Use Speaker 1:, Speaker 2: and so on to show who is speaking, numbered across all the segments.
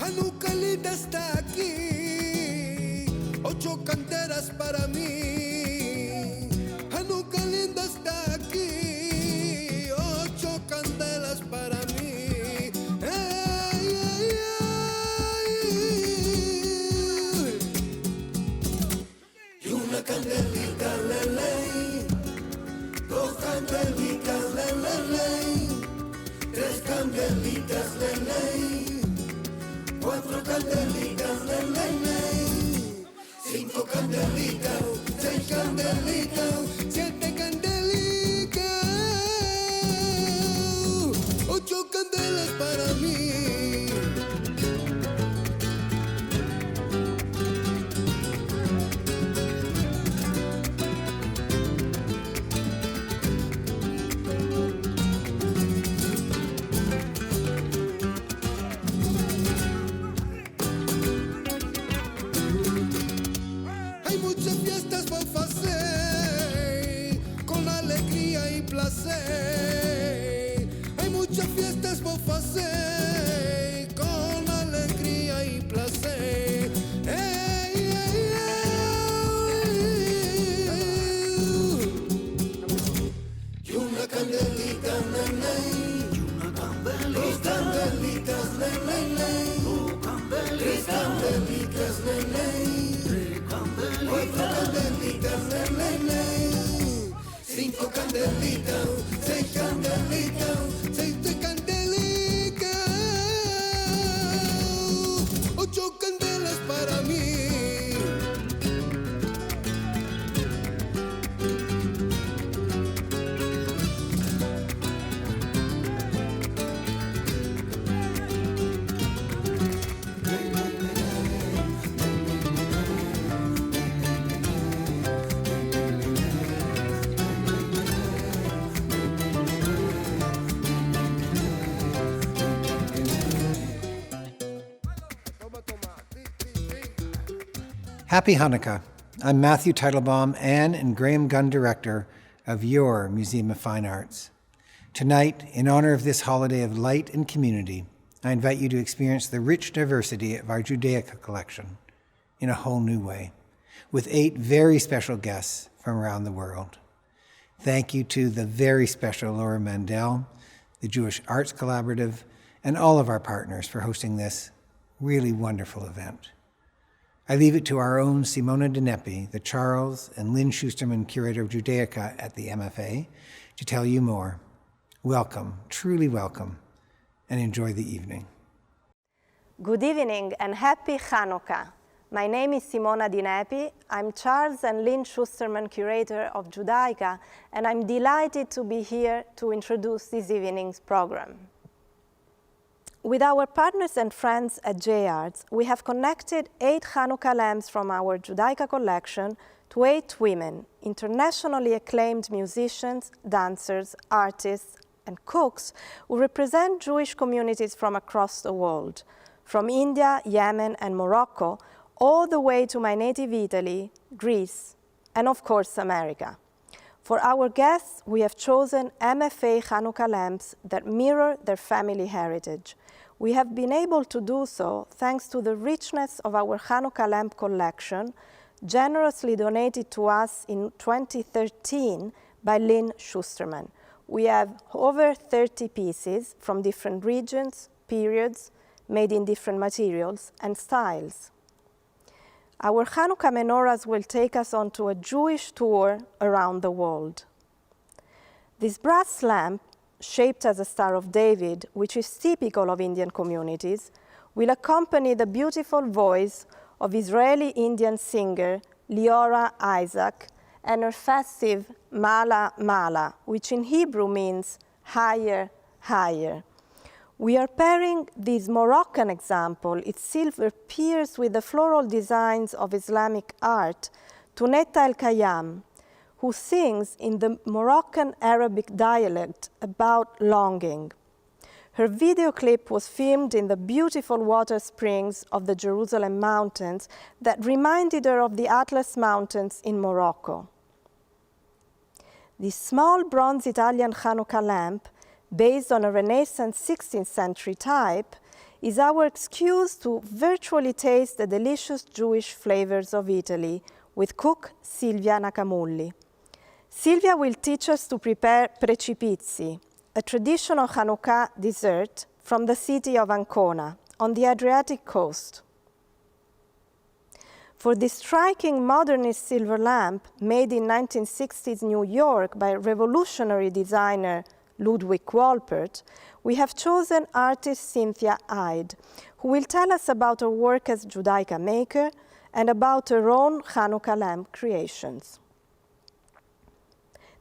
Speaker 1: Hanukkah linda está aquí, 8 candelas para mí. Hanukkah linda está aquí, 8 candelas para mí. Hey, hey, hey. Y una candelita, lele, 2 candelitas, lele, 3 candelitas, lele, 4 candelitas, lele, 5 candelitas, 6 candelitas, 7 candelitas, 8 candelas para mí. Hay muchas fiestas por hacer, con alegría y placer. Hay muchas fiestas por hacer, con alegría y placer. Hey, hey, hey. Y una candelita, nene, 2 candelitas, nene, 3 candelitas, nene, 4 candelitas, lele, 5 candelitas, 6 candelitas, 6 candelitas, 8 candelas para mí.
Speaker 2: Happy Hanukkah. I'm Matthew Teitelbaum, Anne and Graham Gunn Director of your Museum of Fine Arts. Tonight, in honor of this holiday of light and community, I invite you to experience the rich diversity of our Judaica collection in a whole new way, with 8 very special guests from around the world. Thank you to the very special Laura Mandel, the Jewish Arts Collaborative, and all of our partners for hosting this really wonderful event. I leave it to our own Simona Dinepi, the Charles and Lynn Schusterman Curator of Judaica at the MFA, to tell you more. Welcome, truly welcome, and enjoy the evening.
Speaker 3: Good evening and happy Hanukkah. My name is Simona Dinepi. I'm Charles and Lynn Schusterman Curator of Judaica, and I'm delighted to be here to introduce this evening's program. With our partners and friends at JArts, we have connected 8 Hanukkah lamps from our Judaica collection to 8 women, internationally acclaimed musicians, dancers, artists, and cooks who represent Jewish communities from across the world, from India, Yemen, and Morocco, all the way to my native Italy, Greece, and of course, America. For our guests, we have chosen MFA Hanukkah lamps that mirror their family heritage. We have been able to do so thanks to the richness of our Hanukkah lamp collection, generously donated to us in 2013 by Lynn Schusterman. We have over 30 pieces from different regions, periods, made in different materials and styles. Our Hanukkah menorahs will take us onto a Jewish tour around the world. This brass lamp, shaped as a Star of David, which is typical of Indian communities, will accompany the beautiful voice of Israeli-Indian singer Liora Itzhak and her festive Mala Mala, which in Hebrew means higher, higher. We are pairing this Moroccan example, its silver pierced with the floral designs of Islamic art, to Neta Elkayam, who sings in the Moroccan Arabic dialect about longing. Her video clip was filmed in the beautiful water springs of the Jerusalem mountains that reminded her of the Atlas Mountains in Morocco. This small bronze Italian Hanukkah lamp, based on a Renaissance 16th century type, is our excuse to virtually taste the delicious Jewish flavors of Italy with cook Silvia Nacamulli. Silvia will teach us to prepare precipizzi, a traditional Hanukkah dessert from the city of Ancona on the Adriatic coast. For this striking modernist silver lamp made in 1960s New York by revolutionary designer Ludwig Wolpert, we have chosen artist Cynthia Hyde, who will tell us about her work as Judaica maker and about her own Hanukkah lamp creations.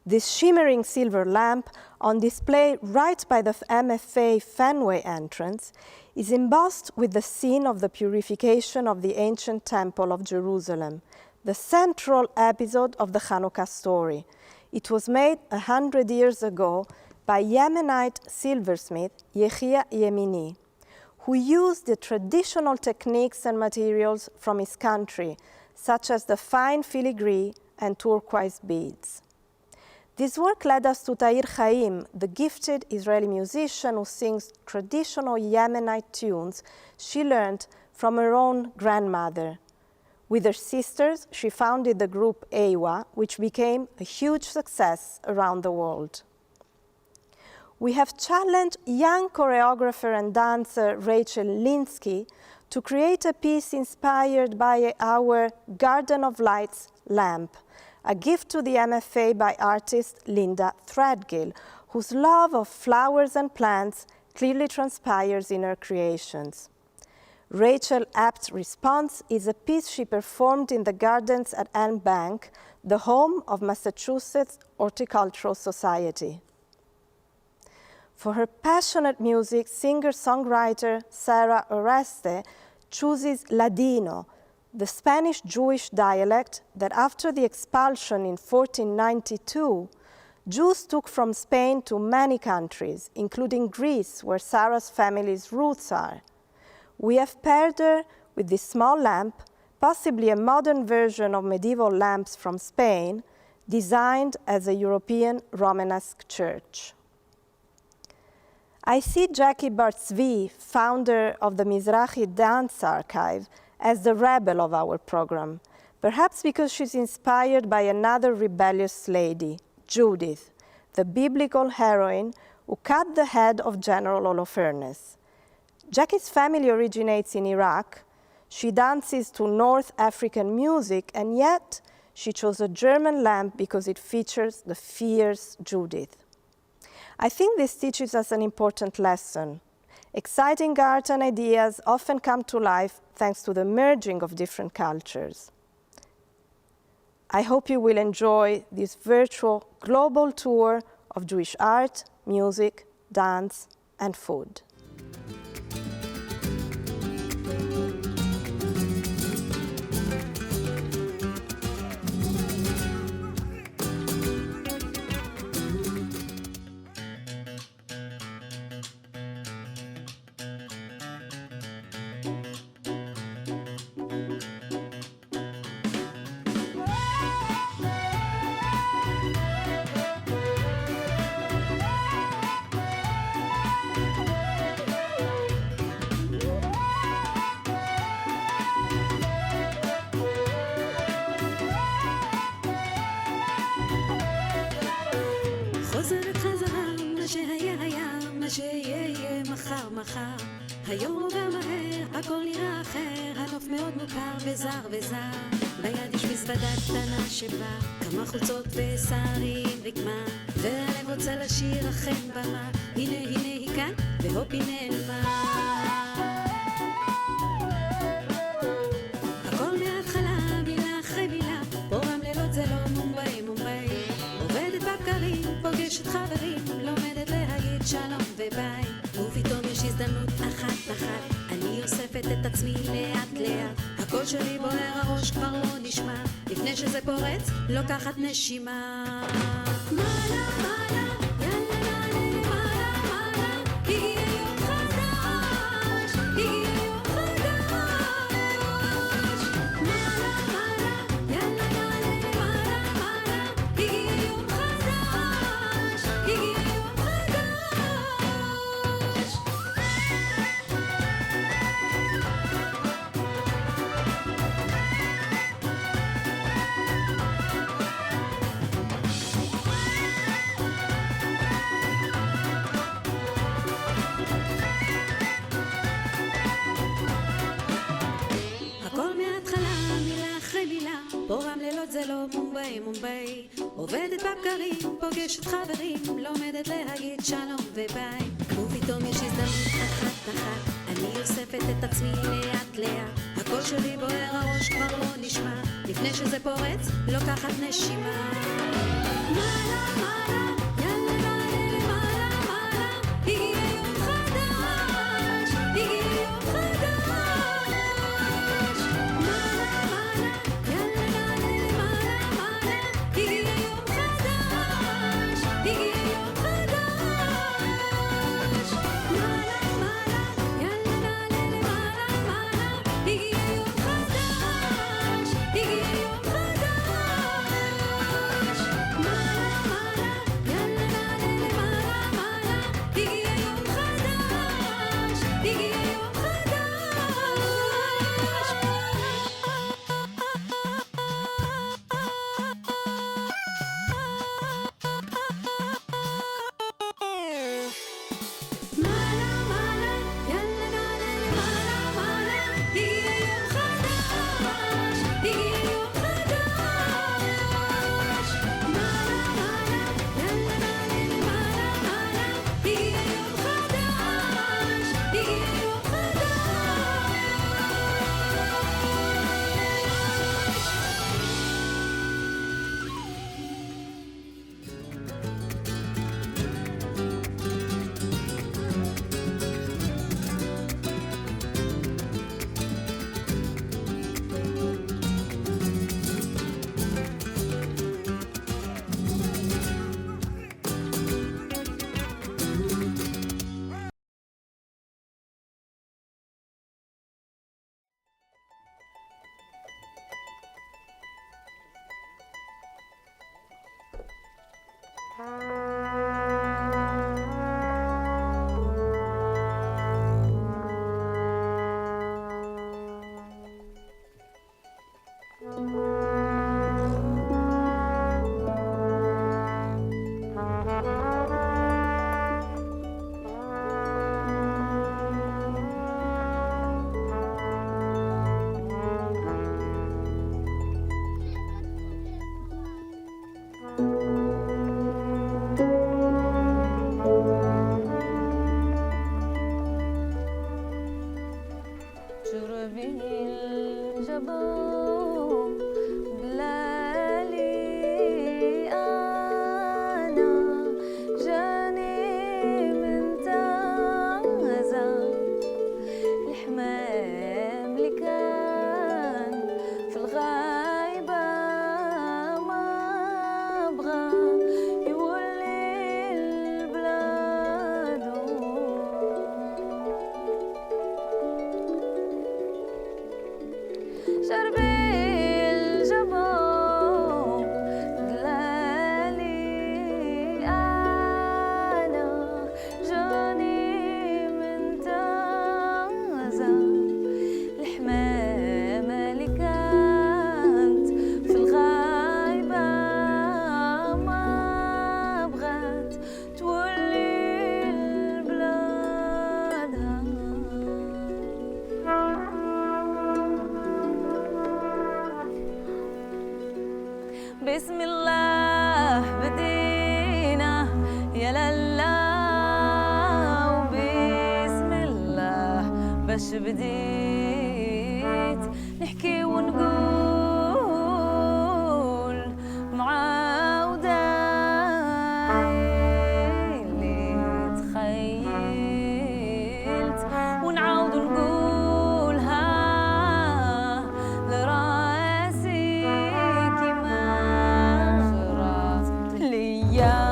Speaker 3: This shimmering silver lamp, on display right by the MFA Fenway entrance, is embossed with the scene of the purification of the ancient Temple of Jerusalem, the central episode of the Hanukkah story. It was made 100 years ago by Yemenite silversmith Yehia Yemini, who used the traditional techniques and materials from his country, such as the fine filigree and turquoise beads. This work led us to Tair Haim, the gifted Israeli musician who sings traditional Yemenite tunes she learned from her own grandmother. With her sisters, she founded the group Ewa, which became a huge success around the world. We have challenged young choreographer and dancer Rachel Linsky to create a piece inspired by our Garden of Lights lamp, a gift to the MFA by artist Linda Threadgill, whose love of flowers and plants clearly transpires in her creations. Rachel Apt's response is a piece she performed in the gardens at Elm Bank, the home of Massachusetts Horticultural Society. For her passionate music, singer-songwriter Sarah Aroeste chooses Ladino, the Spanish Jewish dialect that after the expulsion in 1492, Jews took from Spain to many countries, including Greece, where Sarah's family's roots are. We have paired her with this small lamp, possibly a modern version of medieval lamps from Spain, designed as a European Romanesque church. I see Jackie Barzvi, founder of the Mizrahi Dance Archive, as the rebel of our program, perhaps because she's inspired by another rebellious lady, Judith, the biblical heroine who cut the head of General Holofernes. Jackie's family originates in Iraq. She dances to North African music, and yet she chose a German lamp because it features the fierce Judith. I think this teaches us an important lesson. Exciting art and ideas often come to life thanks to the merging of different cultures. I hope you will enjoy this virtual global tour of Jewish art, music, dance, and food.
Speaker 4: מחר, היום עובר מהר, הכל נראה אחר, הנוף מאוד מוכר וזר וזר, ביד יש מזוודה קטנה שבה, כמה חולצות ושערים רקמה, והלב רוצה לשיר אכן במה, הנה הנה היא כאן, והופ היא נעלמה. הכל מההתחלה, מילה אחרי מילה, פה רמלילות זה לא מומבאי מומבאי, עובדת בבקרים, פוגשת חברים, לומדת להגיד שלום וביי, ופתאום יש הזדמנות אחת אחת, אני אוספת את עצמי לאט לאט, הקול שלי בוער, הראש כבר לא נשמע, לפני שזה פורץ, לוקחת נשימה. מעלה מעלה, יאללה נעלה מעלה מעלה, יהיה יום חדש, יהיה יום חדש. מעלה מעלה, יאללה נעלה מעלה מעלה, יהיה יום חדש, יהיה יום חדש. לא מומביי מומביי עובדת בבקרים, פוגשת חברים, לומדת להגיד שלום וביי ופתאום יש הזדמנות אחת אני אוספת את עצמי לאט לאט הקול שלי בוער, הראש כבר לא נשמע לפני שזה פורץ, לוקחת נשימה מעלה מעלה יאללה נעלה מעלה מעלה הגיע יום חדש הגיע יום חדש מעלה מעלה יאללה נעלה מעלה מעלה הגיע יום חדש הגיע יום חדש מעלה מעלה יאללה נעלה מעלה מעלה הגיע יום חדש הגיע יום חדש מעלה מעלה יאללה נעלה מעלה מעלה הגיע יום חדש הגיע יום מעלה מעלה יאללה נעלה מעלה מעלה הגיע יום חדש הגיע יום חדש מעלה מעלה יאללה נעלה מעלה מעלה הגיע יום חדש הגיע יום
Speaker 5: بسم الله بدينا يا لالا وبسم الله باش بديت نحكي ونقول معاودة اللي تخيلت ونعاود نقولها لراسي كما جرت ليا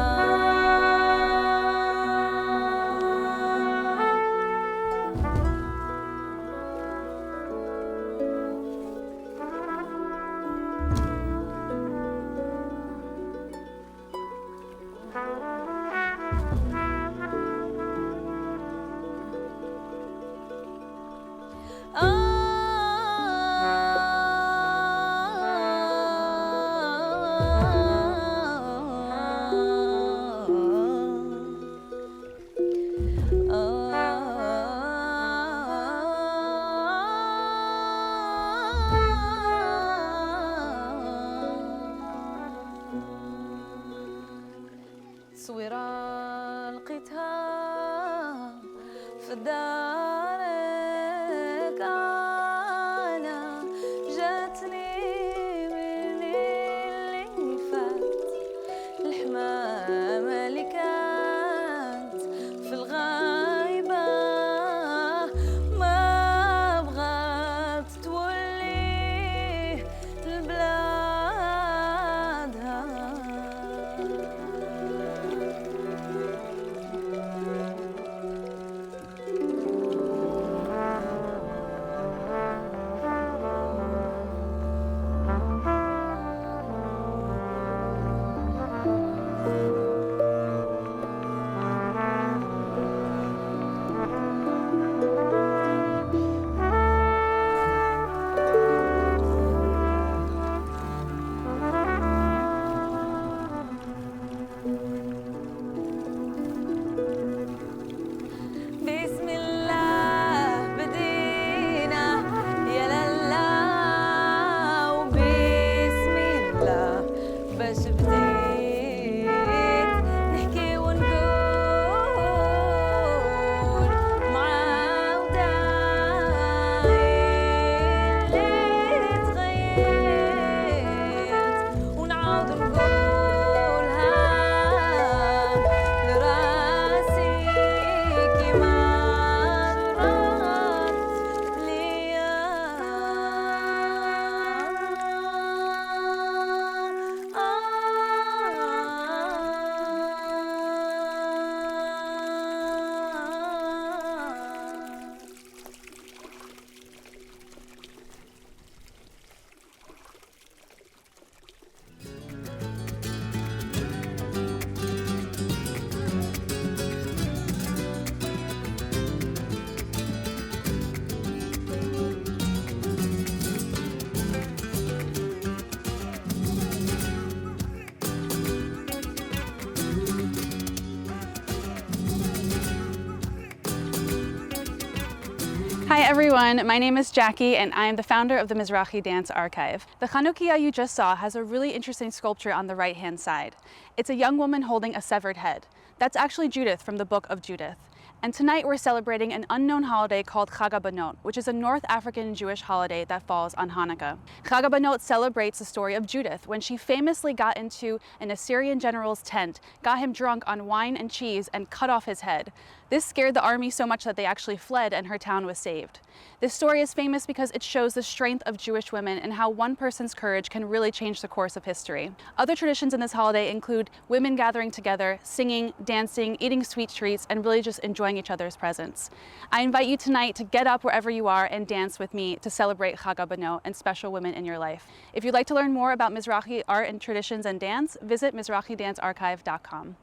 Speaker 6: Hi everyone, my name is Jackie and I am the founder of the Mizrahi Dance Archive. The Hanukkah you just saw has a really interesting sculpture on the right hand side. It's a young woman holding a severed head. That's actually Judith from the book of Judith. And tonight we're celebrating an unknown holiday called Chag HaBanot, which is a North African Jewish holiday that falls on Hanukkah. Chag HaBanot celebrates the story of Judith when she famously got into an Assyrian general's tent, got him drunk on wine and cheese, and cut off his head. This scared the army so much that they actually fled and her town was saved. This story is famous because it shows the strength of Jewish women and how one person's courage can really change the course of history. Other traditions in this holiday include women gathering together, singing, dancing, eating sweet treats, and really just enjoying each other's presence. I invite you tonight to get up wherever you are and dance with me to celebrate Chag HaBanot and special women in your life. If you'd like to learn more about Mizrahi art and traditions and dance, visit MizrahiDanceArchive.com.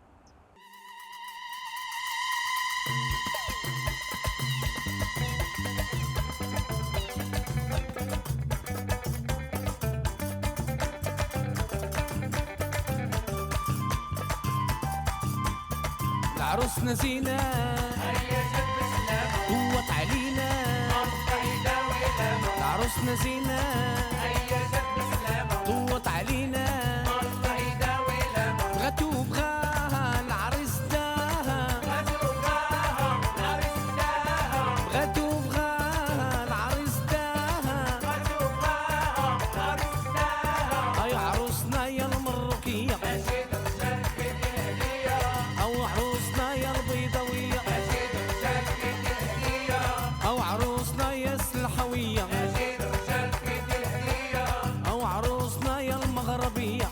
Speaker 7: عروسنا زينة هيا جد بسلام قوت علينا الله يداوي الأمل عروسنا زينة هيا جد بسلام قوت علينا الله يداوي الأمل بغاتو بغاها العريس داها بغاتو بغاها العريس داها بغاتو بغاها العريس داها بغاتو بغاها العريس داها هاي عروسنا يا المروكية أو عروسنا يا السلحوية أو عروسنا يا المغربية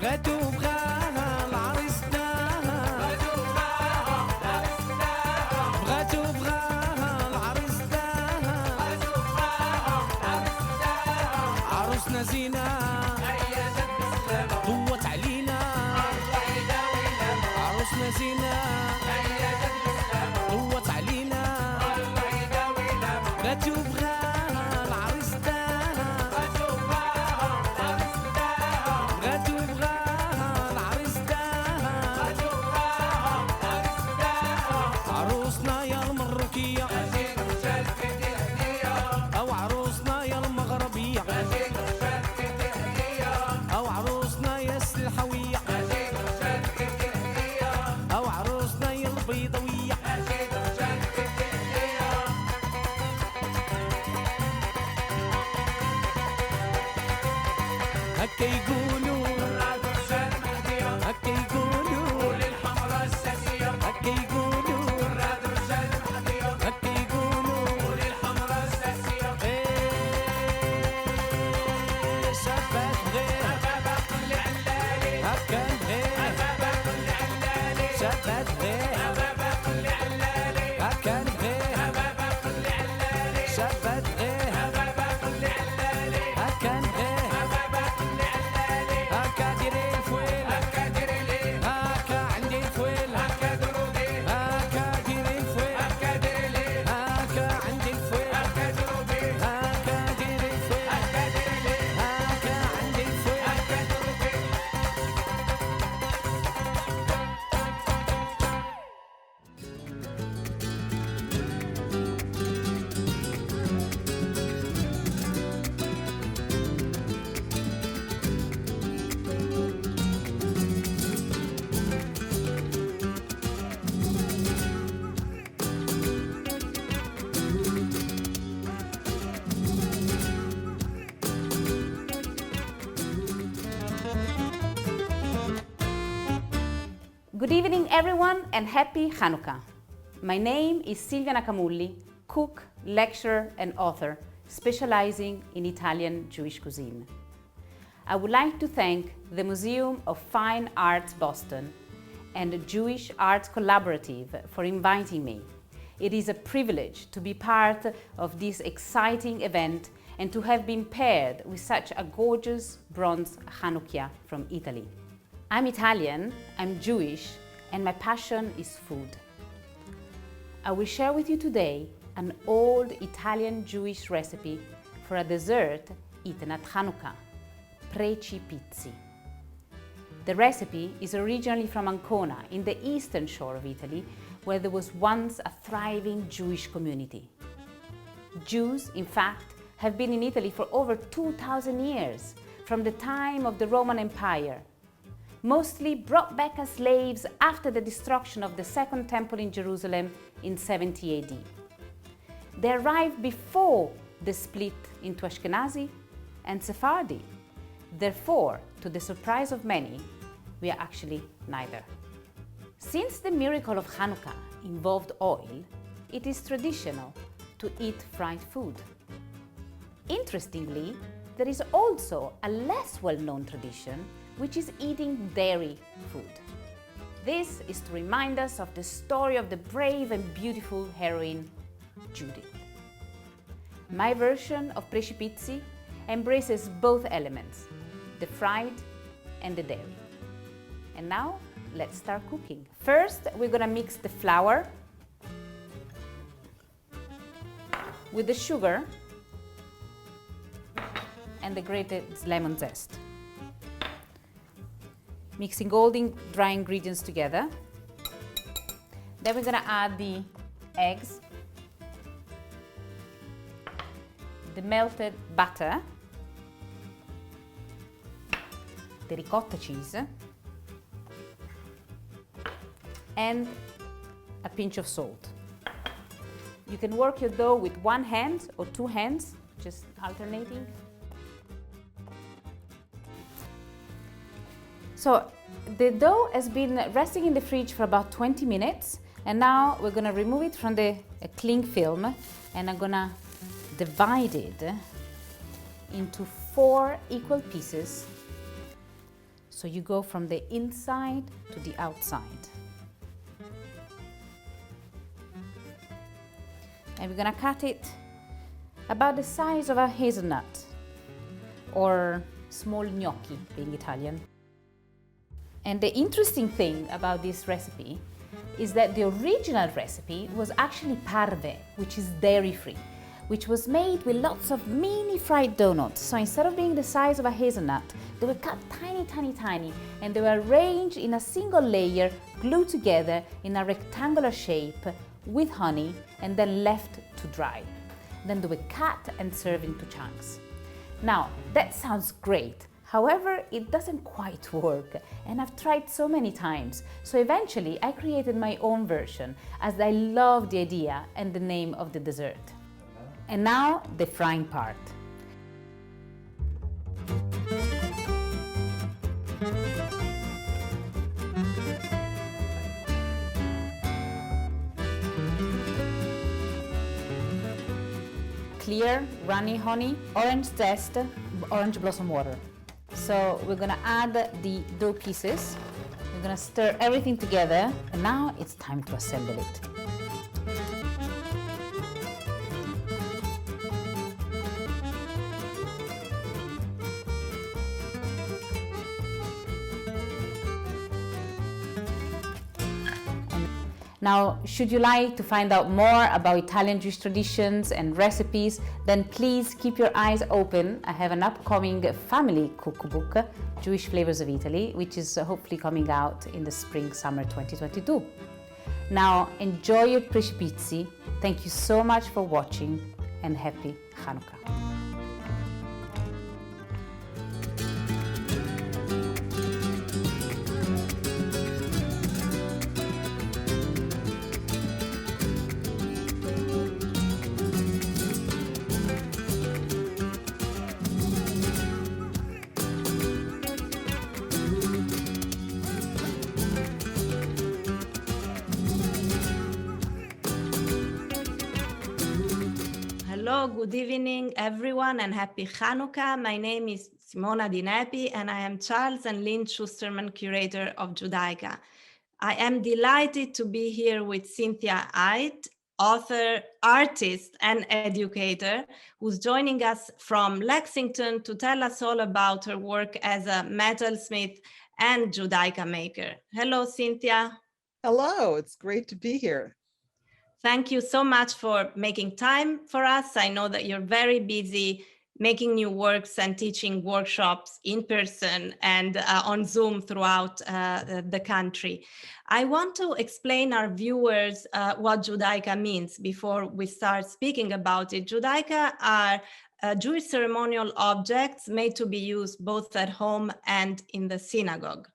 Speaker 7: بغاتو بغاها العريس داها بغاتو بغاها العريس داها عروسنا زينة ضوت علينا عروسنا زينة ضوت علينا بغاتو بغاها العريس داها بغاتو بغاها العريس داها عروسنا يا المروكية أو عروسنا يا المغربية أو عروسنا يا السلحوية أو عروسنا يا البيضوية هكا يقولوا هكا يقولوا للحمراء الساسية هكا يقولوا هكا يقولوا للحمراء الساسية شافت غير كل علالي هكا غير كل علالي شافت غير كل علالي هكا غير كل علالي شافت غير كل علالي هكا غير هكا ديري الفويل هكا ديري لي هكا عندي الفويل هكا درودي هكا ديري الفويل هكا ديري لي هكا عندي الفويل هكا درودي هكا ديري الفويل هكا ديري لي هكا عندي الفويل هكا درودي
Speaker 8: Good evening everyone and happy Hanukkah. My name is Silvia Nacamulli, cook, lecturer and author specializing in Italian Jewish cuisine. I would like to thank the Museum of Fine Arts Boston and the Jewish Arts Collaborative for inviting me. It is a privilege to be part of this exciting event and to have been paired with such a gorgeous bronze Hanukkah from Italy. I'm Italian, I'm Jewish, and my passion is food. I will share with you today an old Italian Jewish recipe for a dessert eaten at Hanukkah, preci pizzi. The recipe is originally from Ancona in the eastern shore of Italy, where there was once a thriving Jewish community. Jews, in fact, have been in Italy for over 2,000 years, from the time of the Roman Empire, mostly brought back as slaves after the destruction of the Second Temple in Jerusalem in 70 AD. They arrived before the split into Ashkenazi and Sephardi. Therefore, to the surprise of many, we are actually neither. Since the miracle of Hanukkah involved oil, it is traditional to eat fried food. Interestingly, there is also a less well-known tradition, which is eating dairy food. This is to remind us of the story of the brave and beautiful heroine, Judith. My version of Precipizi embraces both elements, the fried and the dairy. And now, let's start cooking. First, we're gonna mix the flour with the sugar and the grated lemon zest. Mixing all the dry ingredients together. Then we're gonna add the eggs, the melted butter, the ricotta cheese, and a pinch of salt. You can work your dough with one hand or two hands, just alternating. So the dough has been resting in the fridge for about 20 minutes, and now we're gonna remove it from the cling film, and I'm gonna divide it into 4 equal pieces. So you go from the inside to the outside. And we're gonna cut it about the size of a hazelnut or small gnocchi, being Italian. And the interesting thing about this recipe is that the original recipe was actually parve, which is dairy-free, which was made with lots of mini fried donuts. So instead of being the size of a hazelnut, they were cut tiny, tiny, tiny, and they were arranged in a single layer, glued together in a rectangular shape with honey, and then left to dry. Then they were cut and served into chunks. Now, that sounds great. However, it doesn't quite work, and I've tried so many times. So eventually, I created my own version, as I love the idea and the name of the dessert. And now, the frying part. Clear, runny honey, orange zest, orange blossom water. So we're gonna add the dough pieces. We're gonna stir everything together, and now it's time to assemble it. Now, should you like to find out more about Italian Jewish traditions and recipes, then please keep your eyes open. I have an upcoming family cookbook, Jewish Flavors of Italy, which is hopefully coming out in the spring-summer 2022. Now, enjoy your Precipizi. Thank you so much for watching, and happy Hanukkah.
Speaker 3: Hello, good evening, everyone, and happy Hanukkah. My name is Simona Di Nepi, and I am Charles and Lynn Schusterman, curator of Judaica. I am delighted to be here with Cynthia, author, artist, and educator, who's joining us from Lexington to tell us all about her work as a metalsmith and Judaica maker. Hello, Cynthia.
Speaker 9: Hello, it's great to be here.
Speaker 3: Thank you so much for making time for us. I know that you're very busy making new works and teaching workshops in person and on Zoom throughout the country. I want to explain our viewers what Judaica means before we start speaking about it. Judaica are Jewish ceremonial objects made to be used both at home and in the synagogue.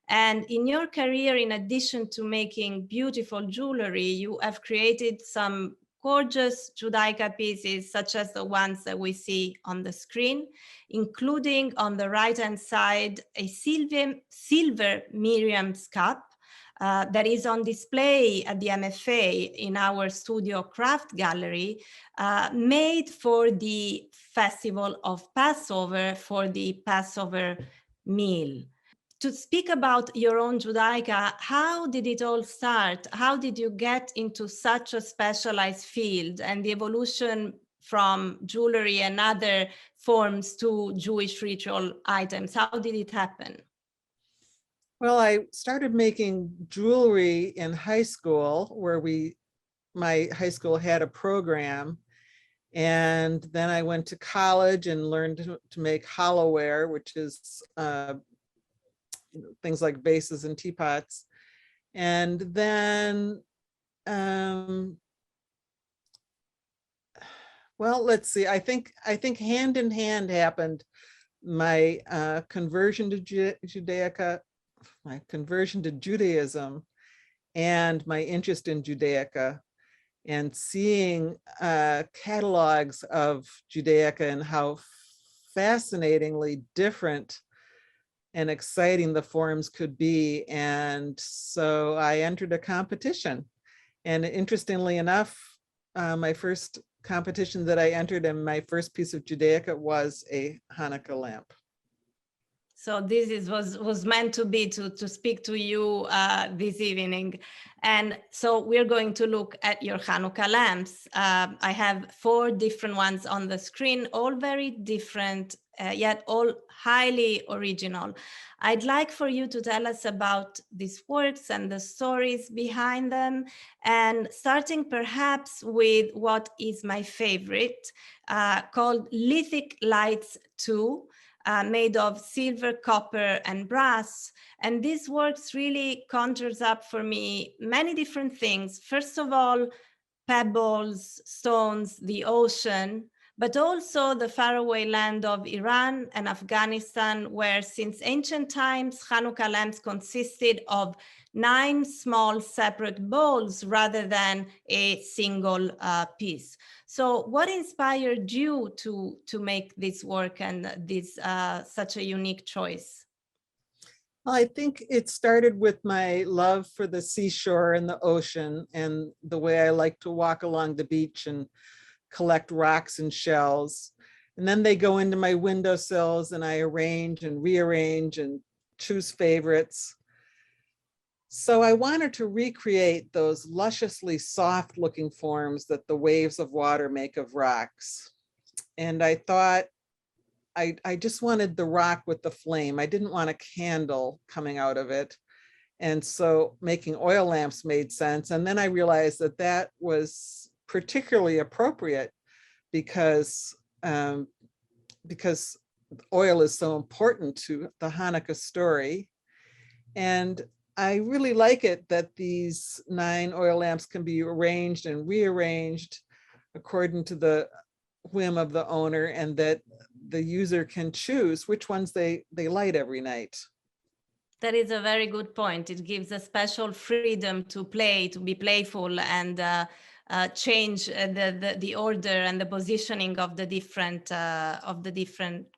Speaker 3: And in your career, in addition to making beautiful jewelry, you have created some gorgeous Judaica pieces, such as the ones that we see on the screen, including on the right-hand side, a silver Miriam's cup that is on display at the MFA in our studio craft gallery, made for the festival of Passover, for the Passover meal. To speak about your own Judaica, how did it all start? How did you get into such a specialized field and the evolution from jewelry and other forms to Jewish ritual items? How did it happen?
Speaker 9: Well, I started making jewelry in high school where my high school had a program. And then I went to college and learned to make hollowware, which is things like vases and teapots. And then, well, let's see, I think hand in hand happened my conversion to Judaica, my conversion to Judaism, and my interest in Judaica, and seeing catalogs of Judaica and how fascinatingly different and exciting the forms could be. And so I entered a competition. And interestingly enough, my first competition that I entered and my first piece of Judaica was a Hanukkah lamp.
Speaker 3: So this was meant to be to speak to you this evening. And so we're going to look at your Hanukkah lamps. I have 4 different ones on the screen, all very different, yet all highly original. I'd like for you to tell us about these works and the stories behind them, and starting perhaps with what is my favorite, called Lithic Lights 2. Made of silver, copper, and brass. And this works really conjures up for me many different things. First of all, pebbles, stones, the ocean, but also the faraway land of Iran and Afghanistan, where since ancient times, Hanukkah lamps consisted of 9 small separate bowls rather than a single piece. So what inspired you to make this work and this such a unique choice?
Speaker 9: Well, I think it started with my love for the seashore and the ocean and the way I like to walk along the beach and collect rocks and shells. And then they go into my windowsills and I arrange and rearrange and choose favorites. So I wanted to recreate those lusciously soft looking forms that the waves of water make of rocks. And I thought I just wanted the rock with the flame. I didn't want a candle coming out of it. And so making oil lamps made sense. And then I realized that that was particularly appropriate because oil is so important to the Hanukkah story. And I really like it that these 9 oil lamps can be arranged and rearranged according to the whim of the owner, and that the user can choose which ones they light every night.
Speaker 3: That is a very good point. It gives a special freedom to play, to be playful, and change the order and the positioning of the different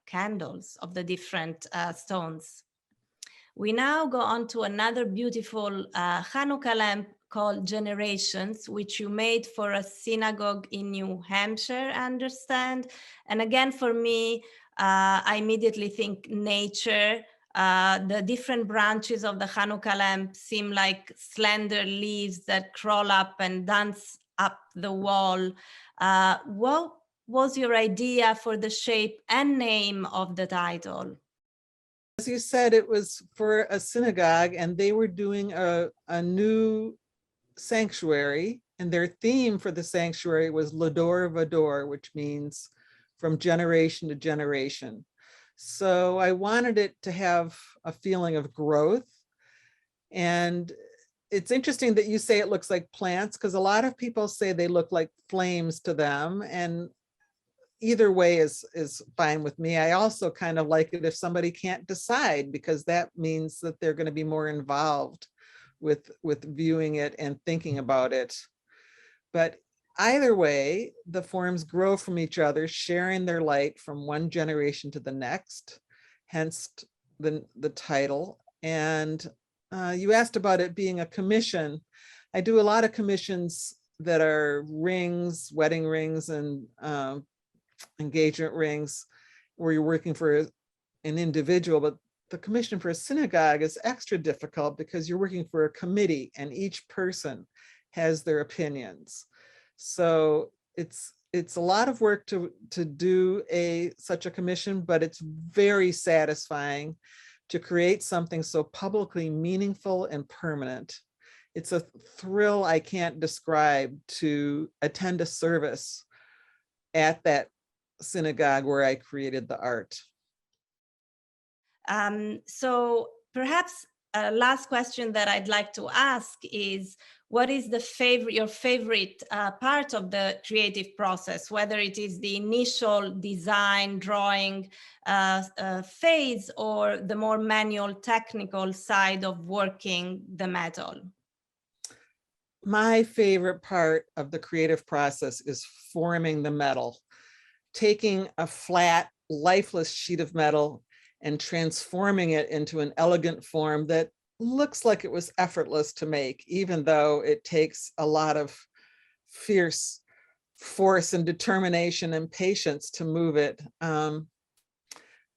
Speaker 3: candles, of the different stones. We now go on to another beautiful Hanukkah lamp called Generations, which you made for a synagogue in New Hampshire, I understand. And again, for me, I immediately think nature. The different branches of the Hanukkah lamp seem like slender leaves that crawl up and dance up the wall. What was your idea for the shape and name of the title?
Speaker 9: As you said, it was for a synagogue, and they were doing a new sanctuary, and their theme for the sanctuary was Lador Vador, which means from generation to generation. So I wanted it to have a feeling of growth. And it's interesting that you say it looks like plants, because a lot of people say they look like flames to them. And either way is fine with me. I also kind of like it if somebody can't decide, because that means that they're going to be more involved with viewing it and thinking about it. But either way, the forms grow from each other, sharing their light from one generation to the next, hence the title. And you asked about it being a commission. I do a lot of commissions that are rings, wedding rings, and engagement rings, where you're working for an individual, but the commission for a synagogue is extra difficult because you're working for a committee and each person has their opinions. So it's a lot of work to do such a commission, but it's very satisfying to create something so publicly meaningful and permanent. It's a thrill I can't describe to attend a service at that synagogue where I created the art.
Speaker 3: So perhaps a last question that I'd like to ask is, what is your favorite part of the creative process, whether it is the initial design, drawing phase, or the more manual technical side of working the metal?
Speaker 9: My favorite part of the creative process is forming the metal, taking a flat, lifeless sheet of metal and transforming it into an elegant form that looks like it was effortless to make, even though it takes a lot of fierce force and determination and patience to move it.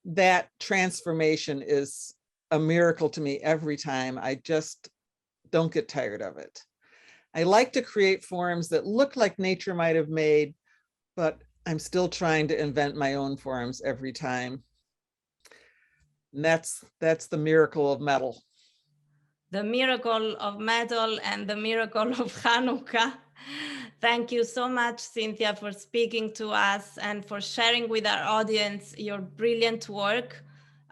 Speaker 9: That transformation is a miracle to me every time. I just don't get tired of it. I like to create forms that look like nature might have made, but I'm still trying to invent my own forms every time. And that's the miracle of metal.
Speaker 3: The miracle of metal and the miracle of Hanukkah. Thank you so much, Cynthia, for speaking to us and for sharing with our audience your brilliant work.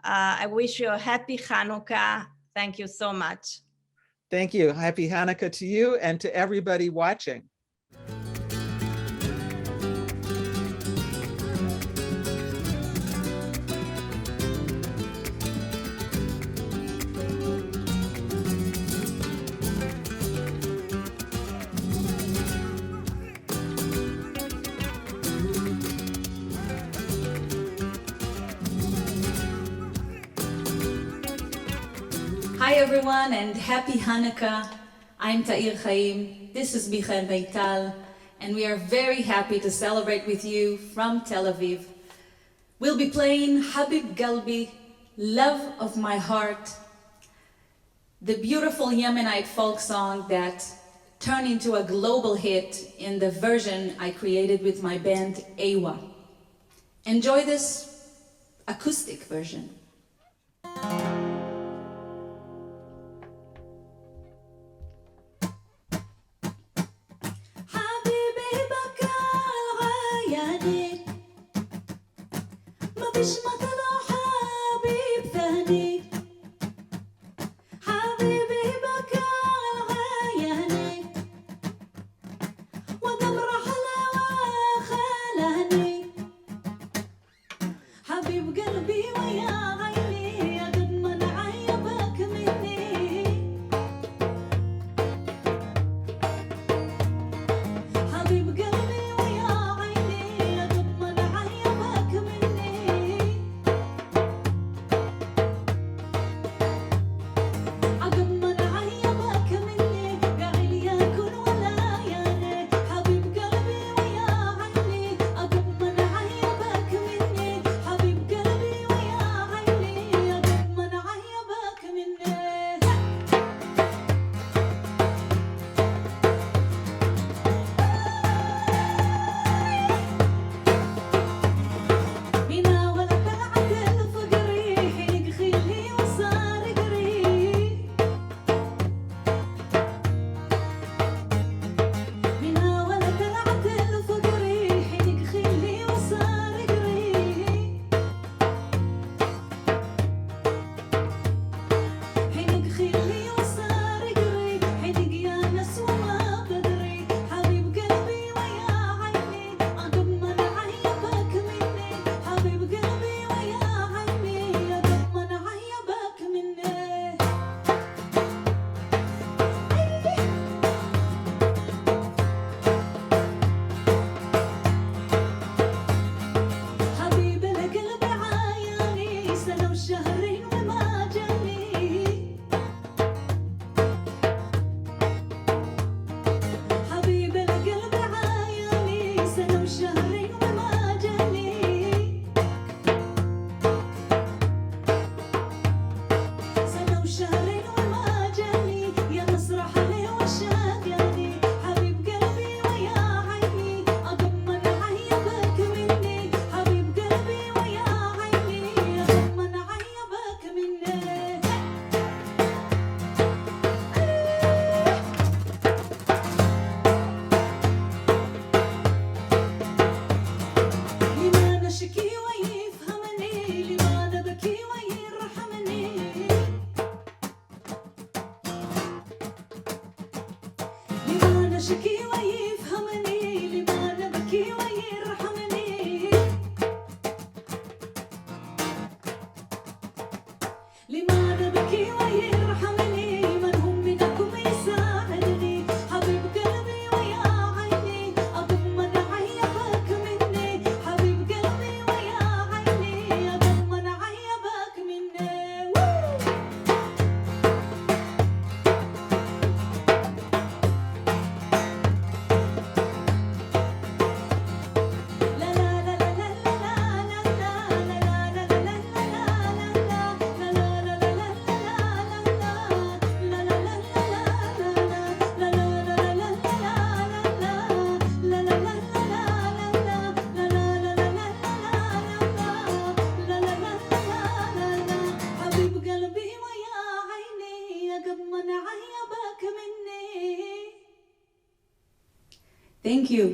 Speaker 3: I wish you a happy Hanukkah. Thank you so much.
Speaker 9: Thank you. Happy Hanukkah to you and to everybody watching.
Speaker 5: Hi everyone and happy Hanukkah. I'm Tair Haim, this is Michael Beital, and we are very happy to celebrate with you from Tel Aviv. We'll be playing Habib Galbi, Love of My Heart, the beautiful Yemenite folk song that turned into a global hit in the version I created with my band Ewa. Enjoy this acoustic version.
Speaker 4: مش مطلع حبيب ثاني حبيبي بكى الغياني وقبر حلا وخلاني حبيب قلبي ويا عيني يا قد يرحمني لماذا بكي ويرحمني من هم منكم يساعدني حبيب قلبي ويا عيني أضمن عيبك مني حبيب قلبي ويا عيني أضمن عيبك مني حبيب قلبي ويا عيني أضمن عيبك مني.
Speaker 5: Thank you.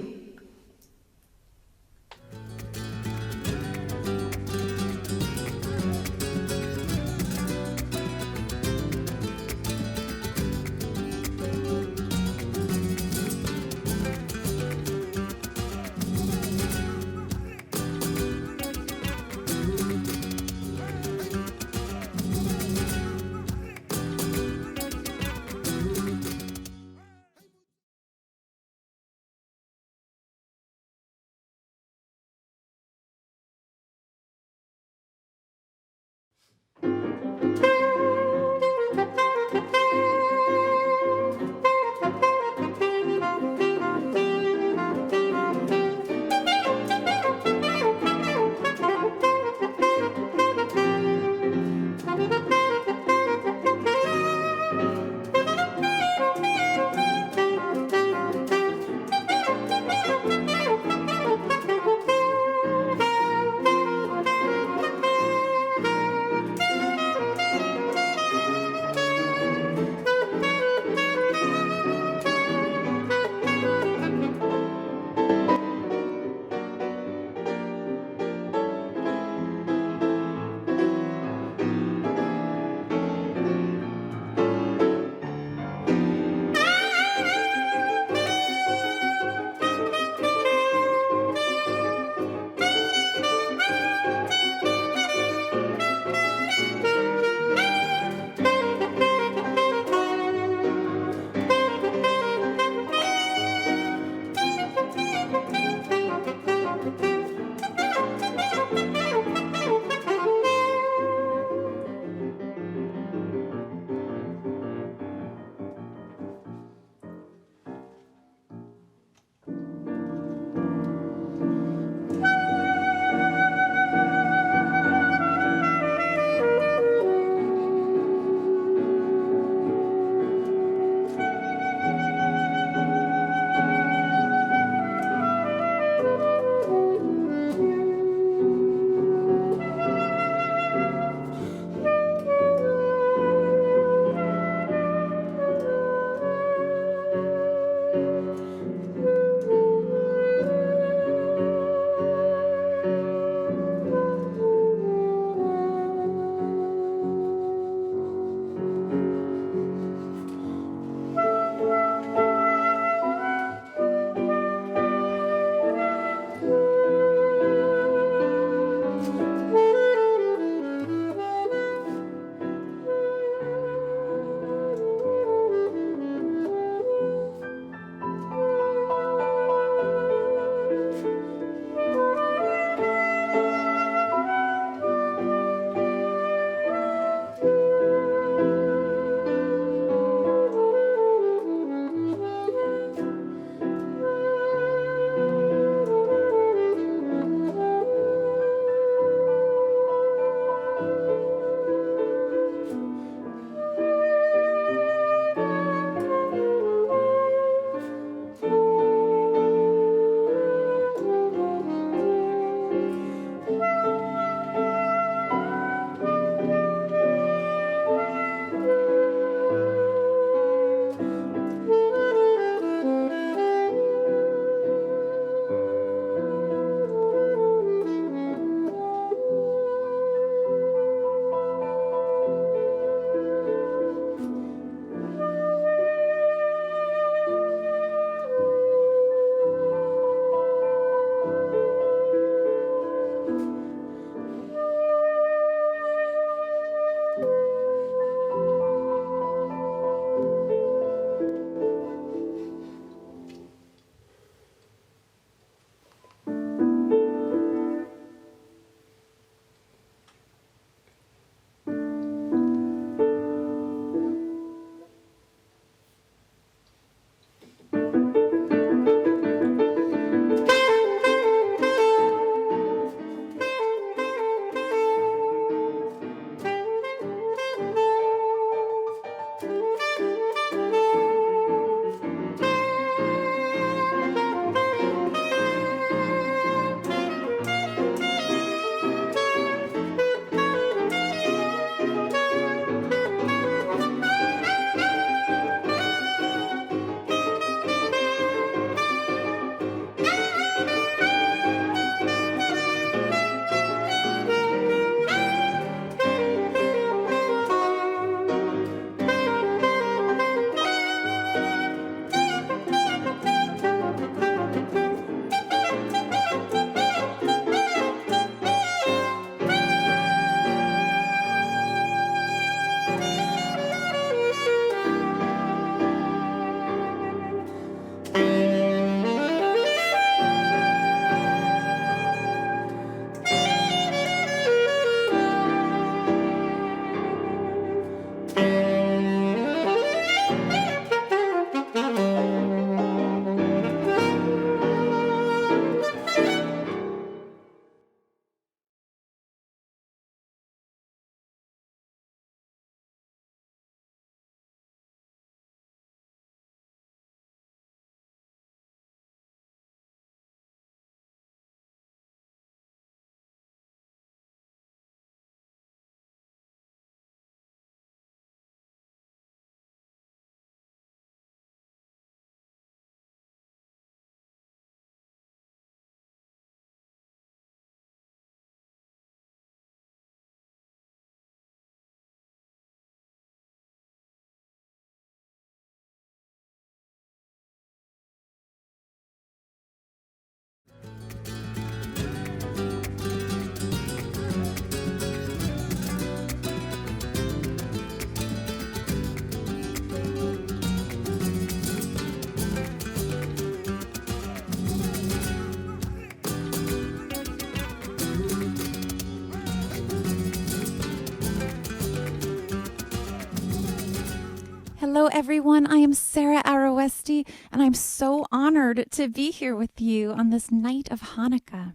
Speaker 10: Hello, everyone. I am Sarah Aroeste, and I'm so honored to be here with you on this night of Hanukkah.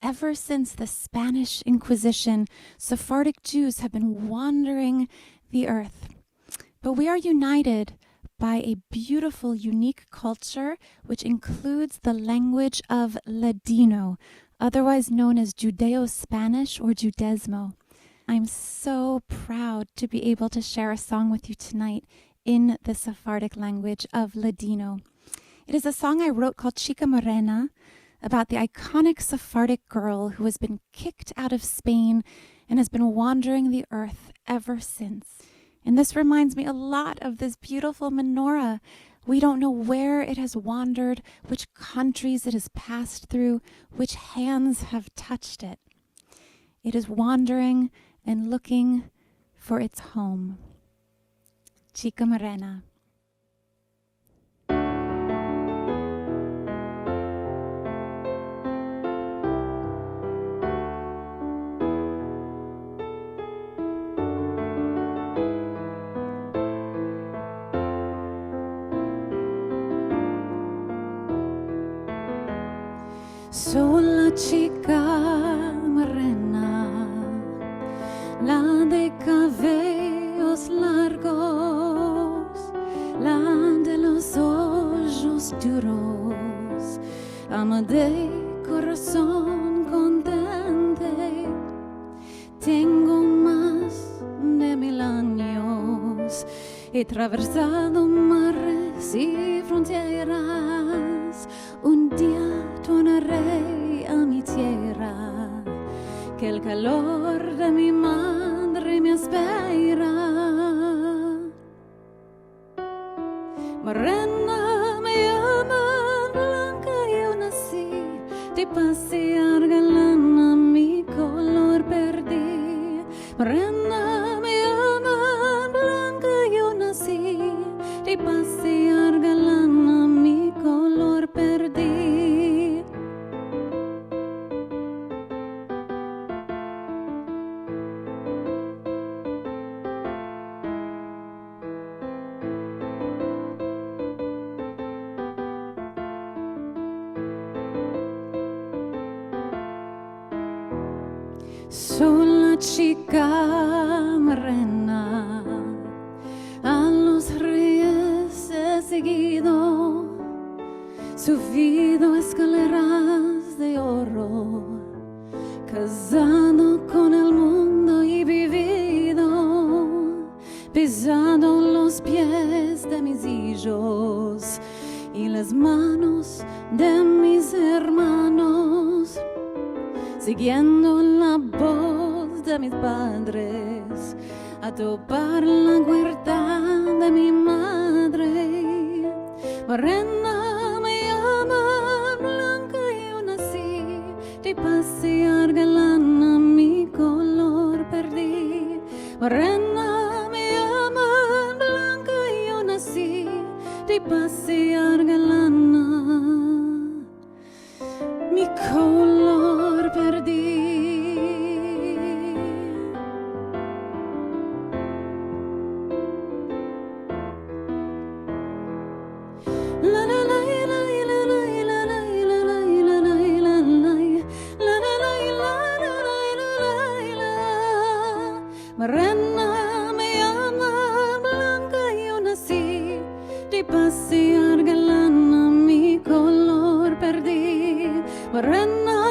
Speaker 10: Ever since the Spanish Inquisition, Sephardic Jews have been wandering the earth. But we are united by a beautiful, unique culture, which includes the language of Ladino, otherwise known as Judeo-Spanish or Judesmo. I'm so proud to be able to share a song with you tonight in the Sephardic language of Ladino. It is a song I wrote called Chica Morena, about the iconic Sephardic girl who has been kicked out of Spain and has been wandering the earth ever since. And this reminds me a lot of this beautiful menorah. We don't know where it has wandered, which countries it has passed through, which hands have touched it. It is wandering and looking for its home. Chica Morena.
Speaker 11: Sola chica morena, la de cabellos largos, la de los ojos duros, ama de corazón contente. Tengo más de 1000 años, he atravesado mares y fronteras. Un día tornaré a mi tierra, que el calor de mi madre me espera. Morena me llaman, blanca yo nací, de pasear galana mi color perdí. Morena me llaman, blanca yo nací, de pasear galana mi color perdí. Sola chica morena, a los reyes he seguido, subido escaleras de oro, casado con el mundo y vivido, pisando los pies de mis hijos y las manos de mis hermanos, siguiendo la voz de mis padres, a topar la huerta de mi madre. Morena me llaman, blanca yo nací, de pasear galana mi color perdí. Morena me llaman, blanca yo nací, de pasear galana mi color perdí. La la la la la la la la la la la la la. Morena me llaman, blanca yo nací, de pasear galana mi color perdí. Morena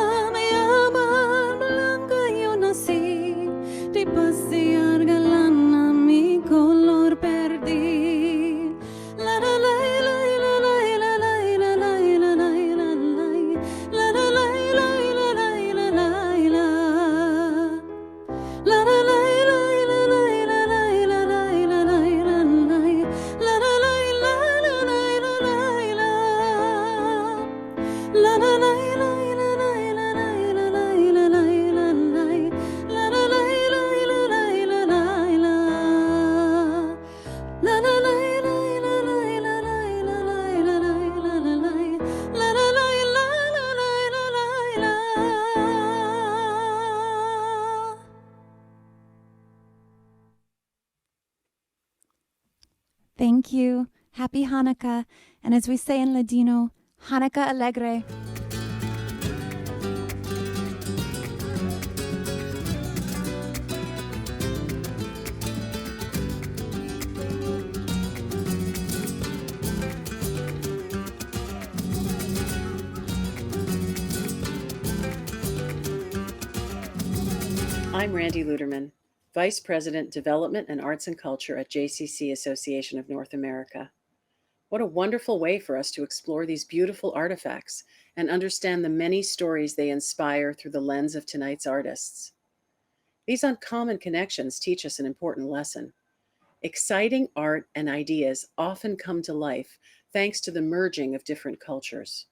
Speaker 10: thank you. Happy Hanukkah. And as we say in Ladino, Hanukkah Alegre.
Speaker 12: I'm Randy Luderman, Vice President, Development and Arts and Culture at JCC Association of North America. What a wonderful way for us to explore these beautiful artifacts and understand the many stories they inspire through the lens of tonight's artists. These uncommon connections teach us an important lesson. Exciting art and ideas often come to life thanks to the merging of different cultures.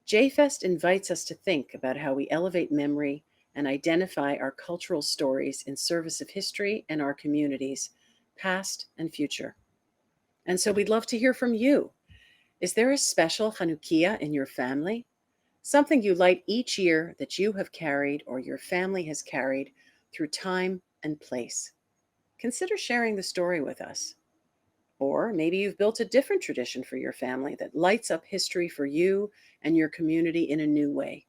Speaker 12: JFest invites us to think about how we elevate memory and identify our cultural stories in service of history and our communities, past and future. And so we'd love to hear from you. Is there a special Hanukkah in your family? Something you light each year that you have carried or your family has carried through time and place? Consider sharing the story with us. Or maybe you've built a different tradition for your family that lights up history for you and your community in a new way.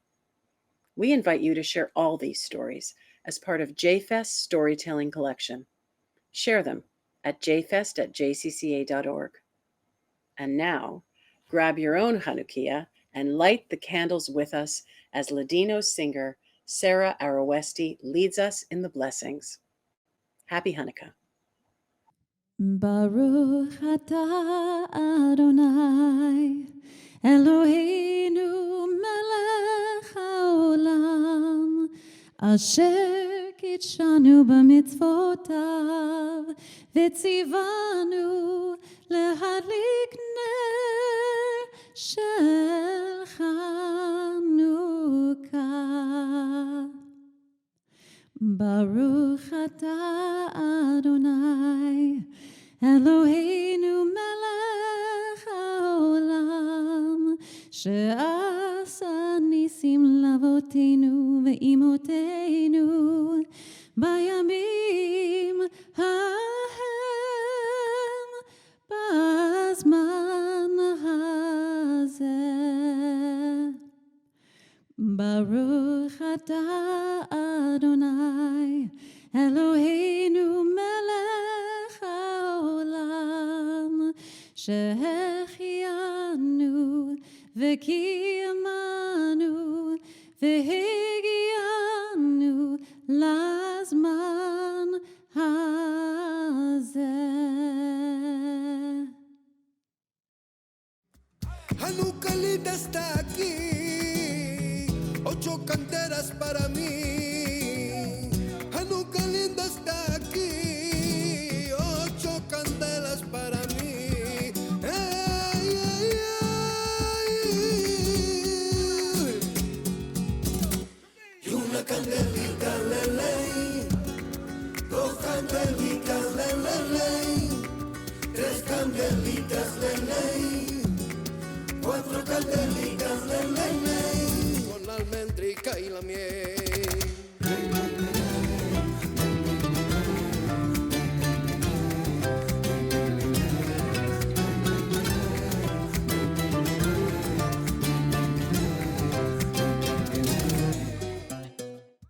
Speaker 12: We invite you to share all these stories as part of JFest's storytelling collection. Share them at jfest@jcca.org. And now, grab your own Hanukkah and light the candles with us as Ladino singer Sarah Aroeste leads us in the blessings. Happy Hanukkah.
Speaker 11: Baruch atah Adonai Eloheinu melech haolam asher kitshanu b'mitzvotav v'tzivanu lehadlik ner shel Hanukkah. Baruch atah Adonai Eloheinu melech haolam she'asa nisim lavotenu ve'imotenu bayamim hahem bazman hazeh. Baruch atah Adonai Eloheinu melech haolam shehechianu v'kiyamanu v'higianu lazman hazeh.
Speaker 1: Hanukkah linda está aquí, 8 candelas para mí. Hanukkah linda está aquí, 8 candelas para mí. Ay, ay, ay. Y una candelita